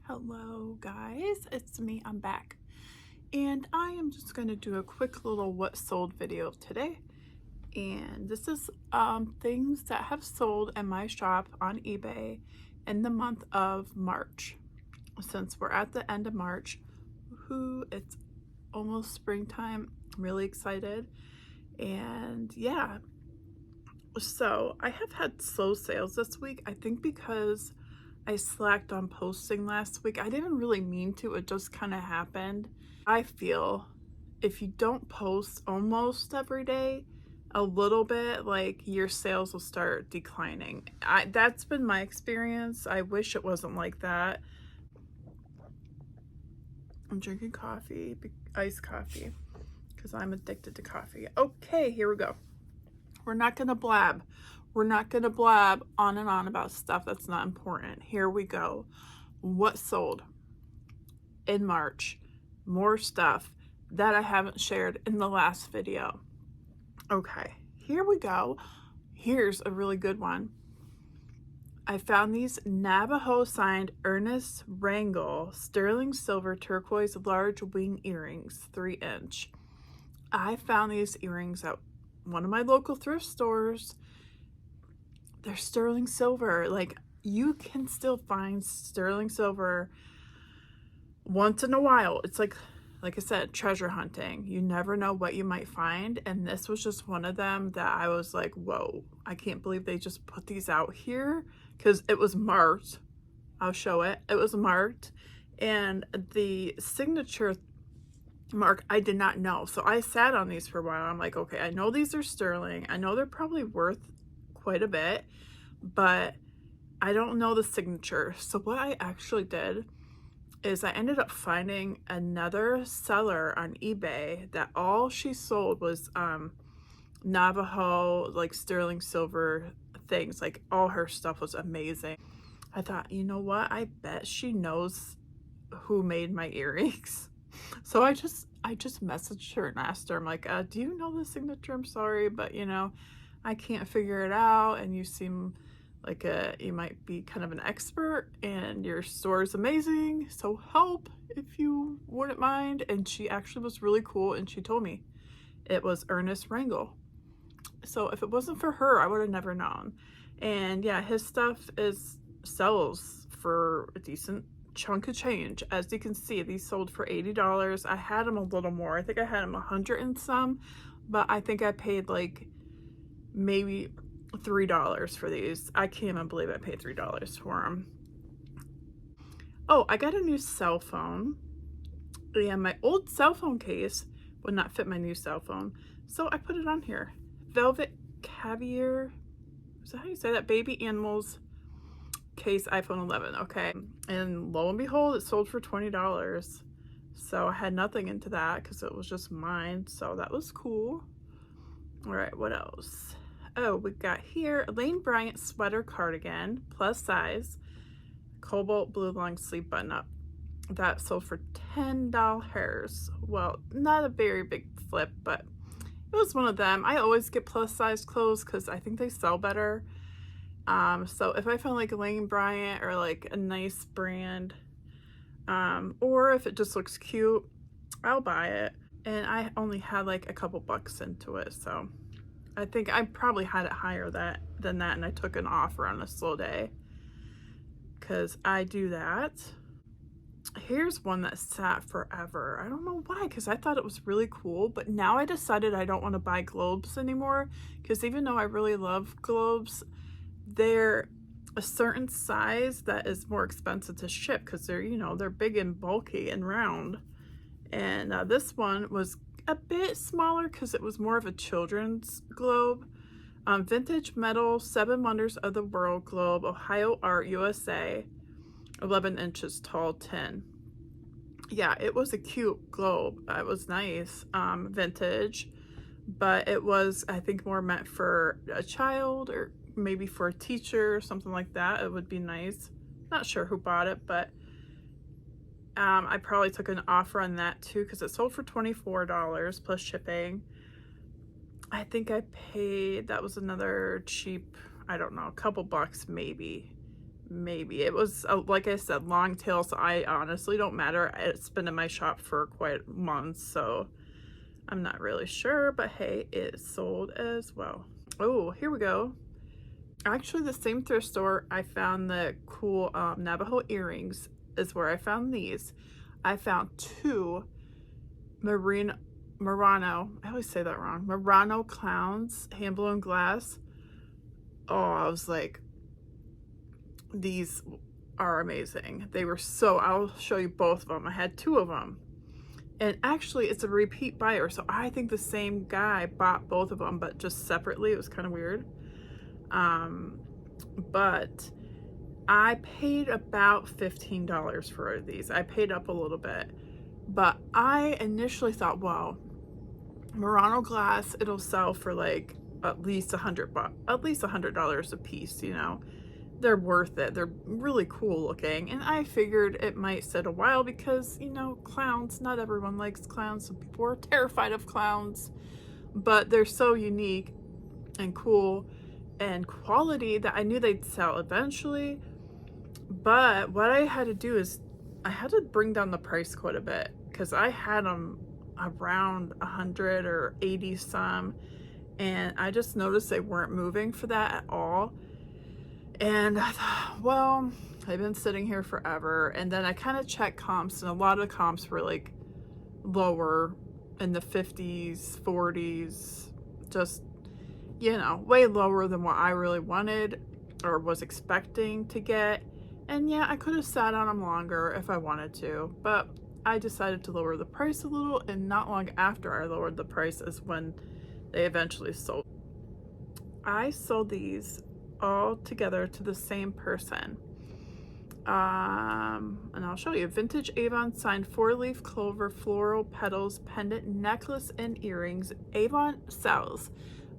Hello guys, it's me, I'm back. And I am just going to do a quick little what sold video today. And this is things that have sold in my shop on eBay in the month of March. Since we're at the end of March, it's almost springtime. I'm really excited. And yeah, so I have had slow sales this week, I think because I slacked on posting last week. I didn't really mean to, it just kind of happened. I feel if you don't post almost every day, a little bit, like your sales will start declining. That's been my experience. I wish it wasn't like that. I'm drinking coffee, iced coffee, because I'm addicted to coffee. Okay, here we go. We're not gonna blab. We're not gonna blab on and on about stuff that's not important. Here we go. What sold in March? More stuff that I haven't shared in the last video. Okay, here we go. Here's a really good one. I found these Navajo signed Ernest Rangel sterling silver turquoise large wing earrings, 3-inch. I found these earrings at one of my local thrift stores. They're sterling silver. Like, you can still find sterling silver once in a while. It's like I said, treasure hunting. You never know what you might find. And this was just one of them that I was like, whoa, I can't believe they just put these out here, because it was marked. I'll show it. It was marked. And the signature mark, I did not know. So I sat on these for a while. I'm like, okay, I know these are sterling. I know they're probably worth quite a bit, but I don't know the signature. So what I actually did is I ended up finding another seller on eBay that all she sold was Navajo, like sterling silver things. Like, all her stuff was amazing. I thought, you know what? I bet she knows who made my earrings. So I just messaged her and asked her, I'm like, do you know the signature? I'm sorry, but I can't figure it out, and you seem like you might be kind of an expert, and your store is amazing, so help if you wouldn't mind. And she actually was really cool, and she told me it was Ernest Rangel. So if it wasn't for her, I would have never known. And yeah, his stuff sells for a decent chunk of change. As you can see, these sold for $80. I had them a little more. I think I had them 100 and some, but I think I paid like maybe $3 for these. I can't even believe I paid $3 for them. Oh, I got a new cell phone. Yeah, my old cell phone case would not fit my new cell phone, so I put it on here. Velvet Caviar, is that how you say that? Baby animals case, iPhone 11. Okay, and lo and behold, it sold for $20. So I had nothing into that because it was just mine, so that was cool. All right, what else? Oh, we got here a Lane Bryant sweater cardigan, plus size, cobalt blue long sleeve button up. That sold for $10. Well, not a very big flip, but it was one of them. I always get plus size clothes because I think they sell better. So if I found like a Lane Bryant or like a nice brand, or if it just looks cute, I'll buy it. And I only had like a couple bucks into it, so I think I probably had it higher than that, and I took an offer on a slow day because I do that. Here's one that sat forever. I don't know why, because I thought it was really cool, but now I decided I don't want to buy globes anymore, because even though I really love globes, they're a certain size that is more expensive to ship because they're big and bulky and round. And this one was a bit smaller because it was more of a children's globe. Vintage metal 7 Wonders of the World globe, Ohio Art, USA, 11 inches tall, 10. Yeah, it was a cute globe. It was nice, vintage, but it was, I think, more meant for a child or maybe for a teacher or something like that. It would be nice. Not sure who bought it, but I probably took an offer on that too because it sold for $24 plus shipping. I think I paid, that was another cheap, I don't know, a couple bucks maybe maybe. It was, like I said, long tail, so I honestly don't matter. It's been in my shop for quite months, so I'm not really sure, but hey, it sold as well. Oh, here we go. Actually, the same thrift store I found the cool Navajo earrings is where I found these. I found two Murano, I always say that wrong, Murano clowns, hand blown glass. Oh, I was like, these are amazing. They were so, I'll show you both of them. I had two of them. And actually, it's a repeat buyer, so I think the same guy bought both of them, but just separately. It was kind of weird. But I paid about $15 for these. I paid up a little bit, but I initially thought, well, Murano glass, it'll sell for like at least $100 a piece, you know. They're worth it. They're really cool looking, and I figured it might sit a while because, you know, clowns, not everyone likes clowns. Some people are terrified of clowns, but they're so unique and cool and quality that I knew they'd sell eventually. But what I had to do is I had to bring down the price quite a bit because I had them around 100 or 80 some, and I just noticed they weren't moving for that at all. And I thought, well, I've been sitting here forever. And then I kind of checked comps, and a lot of the comps were like lower in the 50s, 40s, just, you know, way lower than what I really wanted or was expecting to get. And yeah, I could have sat on them longer if I wanted to, but I decided to lower the price a little, and not long after I lowered the price is when they eventually sold. I sold these all together to the same person. And I'll show you. Vintage Avon signed 4-leaf clover floral petals pendant necklace and earrings. Avon sells,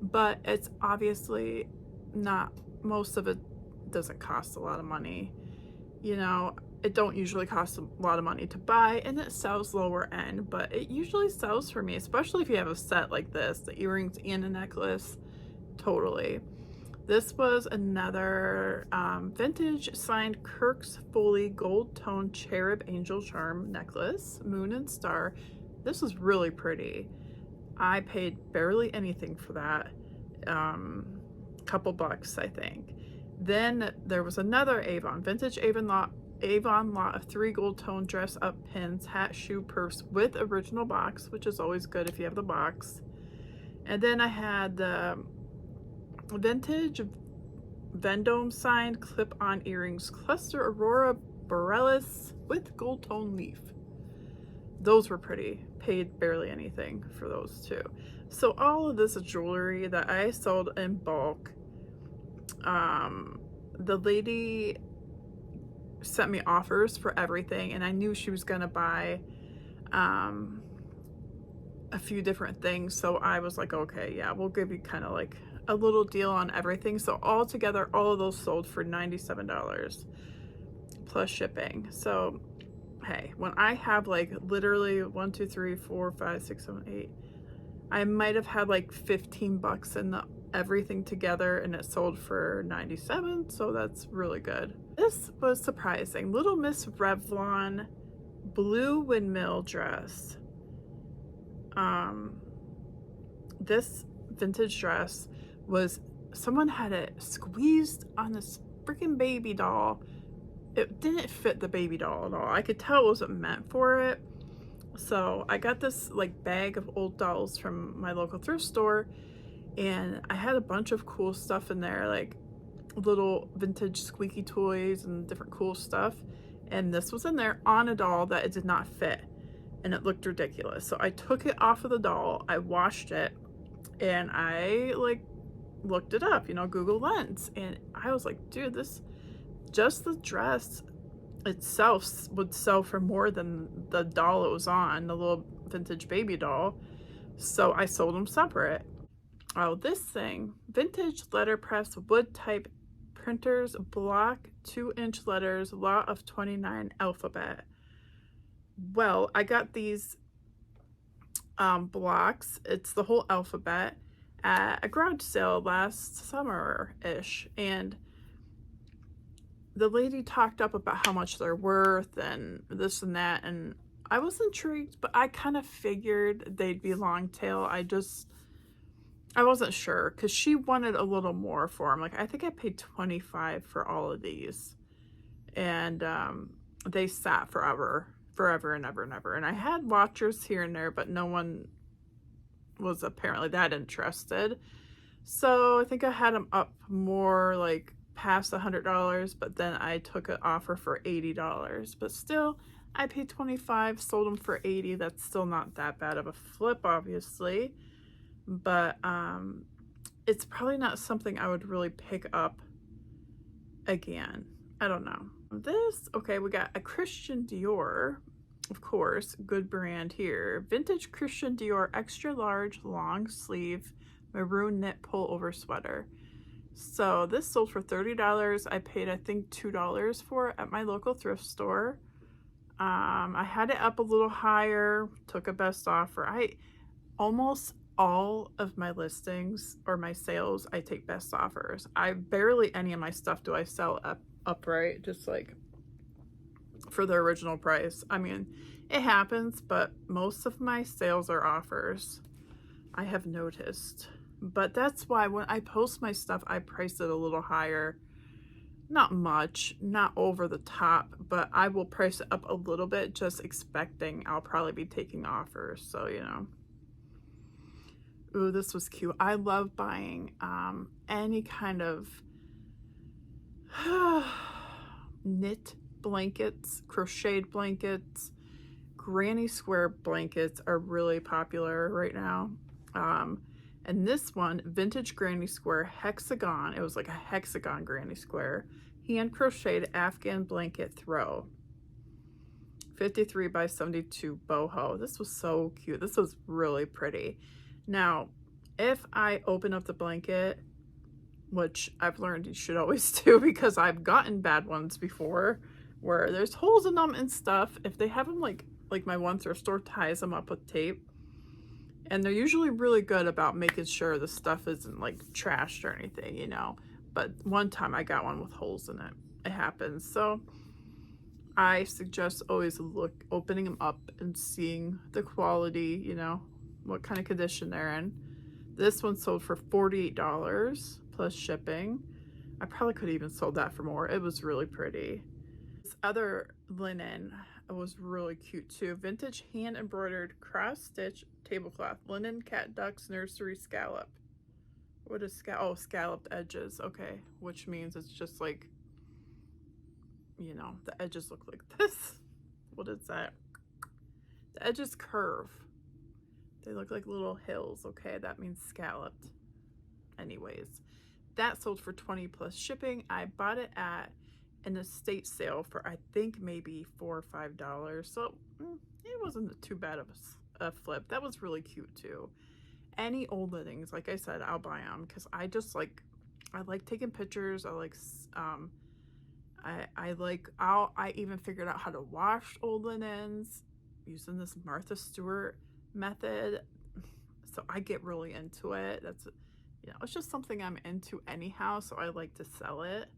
but it's obviously not, most of it doesn't cost a lot of money. You know, it don't usually cost a lot of money to buy, and it sells lower end, but it usually sells for me, especially if you have a set like this, the earrings and a necklace. Totally. This was another vintage signed Kirk's Foley gold tone cherub angel charm necklace, moon and star. This was really pretty. I paid barely anything for that. Couple bucks, I think. Then there was another Avon, vintage Avon lot of 3 gold tone dress up pins, hat, shoe, purse with original box, which is always good if you have the box. And then I had the vintage Vendome signed clip-on earrings cluster Aurora Borealis with gold tone leaf. Those were pretty. Paid barely anything for those too. So all of this jewelry that I sold in bulk, the lady sent me offers for everything, and I knew she was gonna buy a few different things, so I was like, okay, yeah, we'll give you kind of like a little deal on everything. So all together, all of those sold for $97 plus shipping. So hey, when I have like literally 1, 2, 3, 4, 5, 6, 7, 8, I might have had like 15 bucks in the everything together, and it sold for 97, so that's really good. This was surprising. Little Miss Revlon blue windmill dress. This vintage dress was, someone had it squeezed on this freaking baby doll. It didn't fit the baby doll at all. I could tell it wasn't meant for it. So I got this like bag of old dolls from my local thrift store, and I had a bunch of cool stuff in there, like little vintage squeaky toys and different cool stuff. And this was in there on a doll that it did not fit, and it looked ridiculous. So I took it off of the doll, I washed it, and I like looked it up, you know, Google Lens, and I was like, dude, this, just the dress itself would sell for more than the doll it was on, the little vintage baby doll. So I sold them separate. Oh, this thing, vintage letterpress wood type printers, block 2-inch letters, lot of 29 alphabet. Well, I got these blocks, it's the whole alphabet, at a garage sale last summer-ish, and the lady talked up about how much they're worth and this and that, and I was intrigued, but I kind of figured they'd be long tail. I wasn't sure because she wanted a little more for them. Like, I think I paid $25 for all of these, and they sat forever and ever and ever. And I had watchers here and there, but no one was apparently that interested. So I think I had them up more, like past $100, but then I took an offer for $80. But still, I paid $25, sold them for $80. That's still not that bad of a flip, obviously, but it's probably not something I would really pick up again. I don't know. This, okay, we got a Christian Dior, of course, good brand here. Vintage Christian Dior extra large long sleeve maroon knit pullover sweater. So this sold for $30. I paid, I think, $2 for it at my local thrift store. I had it up a little higher, took a best offer. Almost all of my listings or my sales, I take best offers. I barely any of my stuff do I sell upright, just like for the original price. I mean, it happens, but most of my sales are offers, I have noticed. But that's why when I post my stuff, I price it a little higher. Not much, not over the top, but I will price it up a little bit, just expecting I'll probably be taking offers. So, you know. Ooh, this was cute. I love buying any kind of knit blankets, crocheted blankets. Granny square blankets are really popular right now. And this one, vintage granny square hexagon. It was like a hexagon granny square. Hand crocheted Afghan blanket throw. 53 by 72 boho. This was so cute. This was really pretty. Now, if I open up the blanket, which I've learned you should always do because I've gotten bad ones before where there's holes in them and stuff. If they have them like my one thrift store ties them up with tape, and they're usually really good about making sure the stuff isn't like trashed or anything, you know. But one time I got one with holes in it. It happens. So I suggest always opening them up and seeing the quality, you know, what kind of condition they're in. This one sold for $48 plus shipping. I probably could have even sold that for more. It was really pretty. This other linen was really cute too. Vintage hand embroidered cross stitch tablecloth, linen cat ducks nursery scallop. What is scalloped edges? Okay, which means it's just like, you know, the edges look like this. What is that? The edges curve. They look like little hills. Okay, that means scalloped. Anyways, that sold for $20 plus shipping. I bought it at an estate sale for I think maybe $4 or $5. So it wasn't too bad of a flip. That was really cute too. Any old linens, like I said, I'll buy them because I like taking pictures. I even figured out how to wash old linens using this Martha Stewart method. So I get really into it. That's, you know, it's just something I'm into anyhow, so I like to sell it.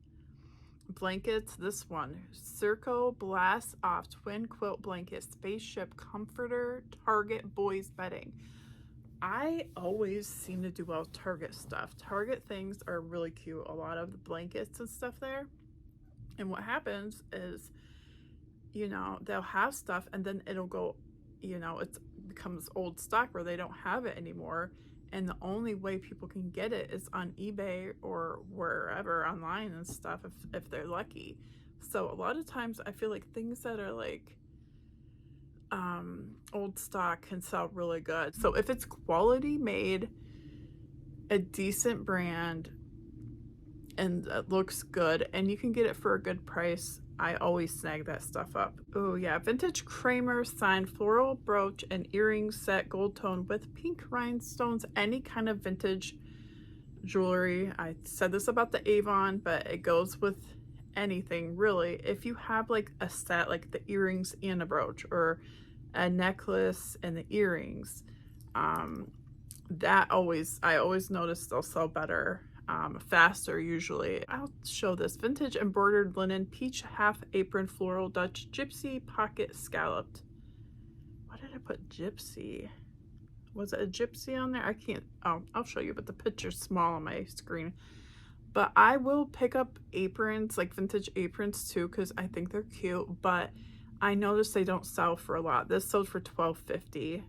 Blankets, this one, Circo Blast Off Twin Quilt Blanket Spaceship Comforter Target Boys Bedding. I always seem to do well with Target stuff. Target things are really cute. A lot of the blankets and stuff there. And what happens is, you know, they'll have stuff and then it'll go, you know, it becomes old stock where they don't have it anymore. And the only way people can get it is on eBay or wherever online and stuff if they're lucky. So a lot of times I feel like things that are like old stock can sell really good. So if it's quality made, a decent brand, and it looks good and you can get it for a good price, I always snag that stuff up. Oh yeah, vintage Kramer signed floral brooch and earring set, gold tone with pink rhinestones. Any kind of vintage jewelry. I said this about the Avon, but it goes with anything really. If you have like a set, like the earrings and a brooch, or a necklace and the earrings, I always notice they'll sell better faster usually. I'll show this. Vintage embroidered linen peach half apron floral Dutch gypsy pocket scalloped. Why did I put gypsy? Was it a gypsy on there? I can't. Oh, I'll show you, but the picture's small on my screen. But I will pick up aprons, like vintage aprons too, because I think they're cute. But I noticed they don't sell for a lot. This sold for $12.50.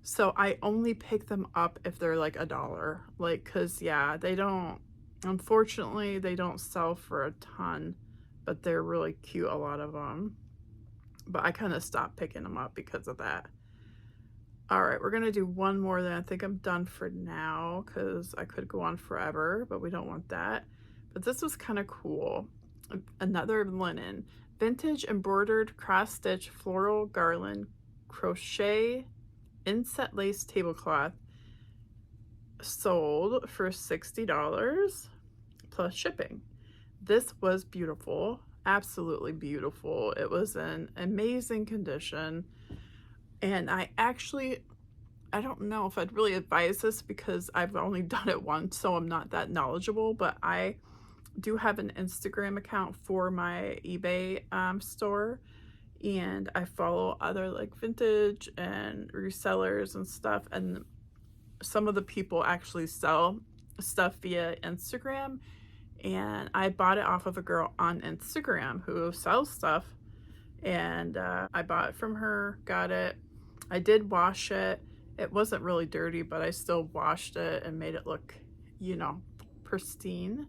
So I only pick them up if they're like $1. Like, cause yeah, they don't, unfortunately, they don't sell for a ton, but they're really cute, a lot of them. But I kind of stopped picking them up because of that. All right, we're gonna do one more, then I think I'm done for now because I could go on forever, but we don't want that. But this was kind of cool. Another linen, vintage embroidered cross stitch floral garland crochet inset lace tablecloth, sold for $60 plus shipping. This was beautiful, absolutely beautiful. It was in amazing condition. And I don't know if I'd really advise this because I've only done it once, so I'm not that knowledgeable, but I do have an Instagram account for my eBay store, and I follow other like vintage and resellers and stuff, and some of the people actually sell stuff via Instagram, and I bought it off of a girl on Instagram who sells stuff, and I bought it from her, got it. I did wash it. It wasn't really dirty, but I still washed it and made it look, you know, pristine.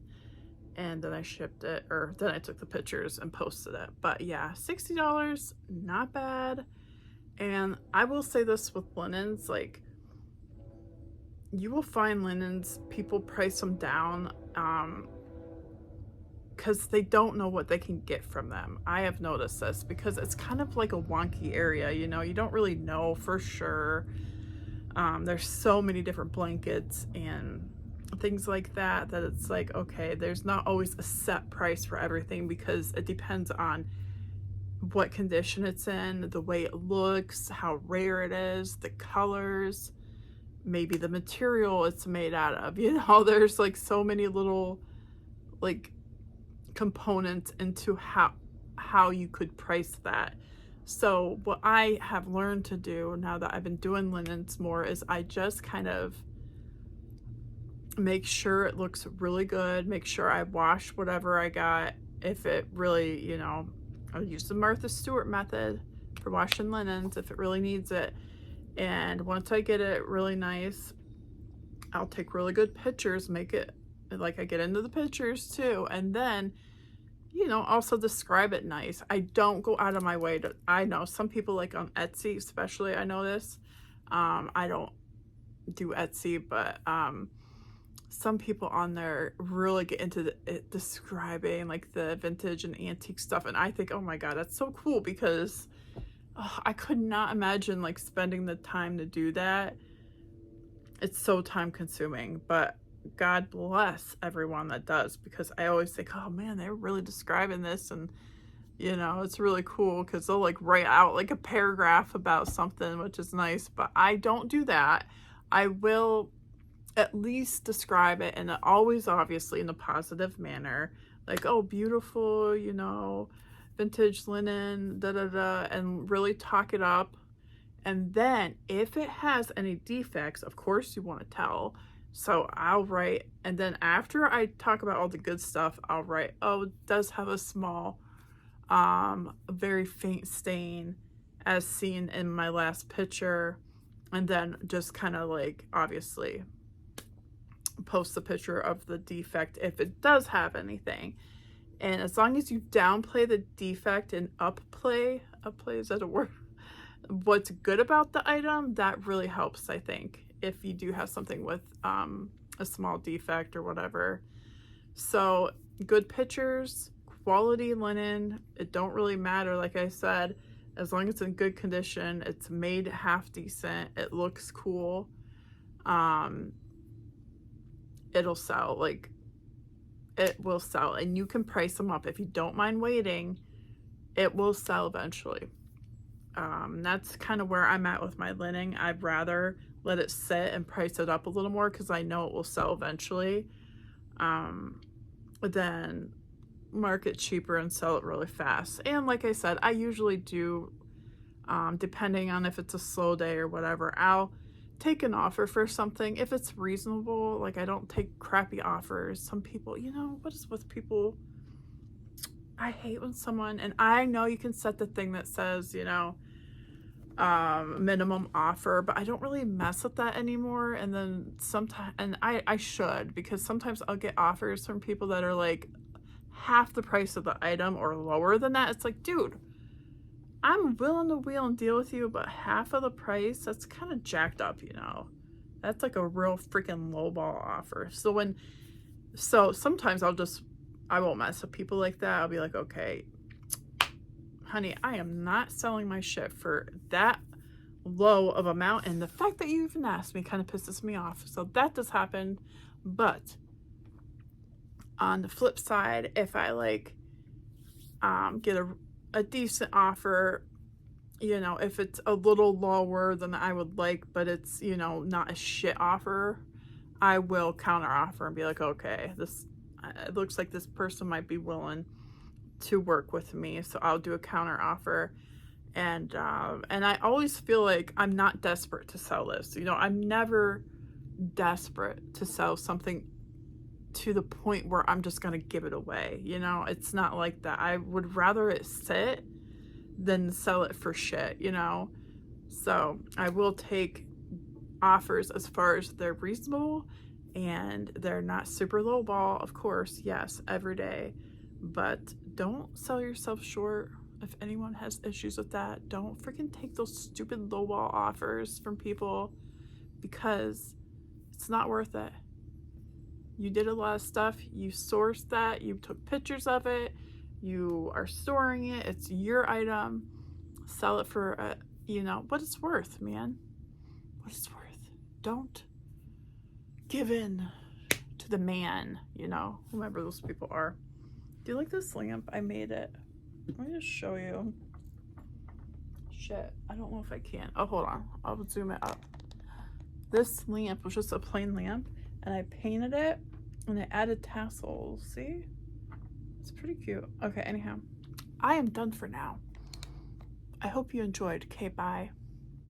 And then I shipped it, or then I took the pictures and posted it. But yeah, $60, not bad. And I will say this with linens, like, you will find linens, people price them down because they don't know what they can get from them. I have noticed this because it's kind of like a wonky area, you know, you don't really know for sure. There's so many different blankets and things like that, that it's like, okay, there's not always a set price for everything because it depends on what condition it's in, the way it looks, how rare it is, the colors, maybe the material it's made out of, you know, there's like so many little like components into how you could price that. So what I have learned to do now that I've been doing linens more is I just kind of make sure it looks really good, make sure I wash whatever I got. If it really, you know, I'll use the Martha Stewart method for washing linens if it really needs it. And once I get it really nice, I'll take really good pictures, make it like I get into the pictures too, and then, you know, also describe it nice. I don't go out of my way to, I know some people like on Etsy especially, I know this, I don't do Etsy, but some people on there really get into describing like the vintage and antique stuff, and I think, oh my god, that's so cool, because I could not imagine like spending the time to do that. It's so time consuming, but God bless everyone that does, because I always think, oh man, they're really describing this, and you know, it's really cool because they'll like write out like a paragraph about something, which is nice, but I don't do that. I will at least describe it, and always obviously in a positive manner, like, oh, beautiful, you know, vintage linen, da da da, and really talk it up. And then if it has any defects, of course you want to tell, so I'll write, and then after I talk about all the good stuff, I'll write, oh, it does have a small very faint stain as seen in my last picture, and then just kind of like obviously post the picture of the defect if it does have anything. And as long as you downplay the defect and upplay, is that a word, what's good about the item, that really helps, I think, if you do have something with a small defect or whatever. So good pictures, quality linen, it don't really matter, like I said, as long as it's in good condition, it's made half decent, it looks cool, it'll sell. Like, it will sell, and you can price them up if you don't mind waiting. It will sell eventually. That's kind of where I'm at with my linen. I'd rather let it sit and price it up a little more because I know it will sell eventually. than mark it cheaper and sell it really fast. And like I said, I usually do, depending on if it's a slow day or whatever, I'll take an offer for something if it's reasonable. Like, I don't take crappy offers. Some people, what is with people? I hate when someone, and I know you can set the thing that says, minimum offer, but I don't really mess with that anymore. And then sometimes, and I should, because sometimes I'll get offers from people that are like half the price of the item or lower than that. It's like, dude, I'm willing to wheel and deal with you, but half of the price, that's kind of jacked up, That's like a real freaking lowball offer. So sometimes I won't mess with people like that. I'll be like, okay, honey, I am not selling my shit for that low of amount. And the fact that you even asked me kind of pisses me off. So that does happen. But on the flip side, if I like get a decent offer, if it's a little lower than I would like, but it's, not a shit offer, I will counter offer and be like, okay, it looks like this person might be willing to work with me, so I'll do a counter offer. And I always feel like I'm not desperate to sell this. I'm never desperate to sell something to the point where I'm just gonna give it away. It's not like that. I would rather it sit than sell it for shit. So I will take offers as far as they're reasonable and they're not super low ball, of course, yes, every day. But don't sell yourself short. If anyone has issues with that, don't freaking take those stupid lowball offers from people, because it's not worth it. You did a lot of stuff. You sourced that. You took pictures of it. You are storing it. It's your item. Sell it for, what it's worth, man. What it's worth. Don't give in to the man, whoever those people are. Do you like this lamp? I made it. Let me just show you. Shit, I don't know if I can. Oh, hold on. I'll zoom it up. This lamp was just a plain lamp, and I painted it, and I added tassels. See? It's pretty cute. Okay, anyhow. I am done for now. I hope you enjoyed. Okay, bye.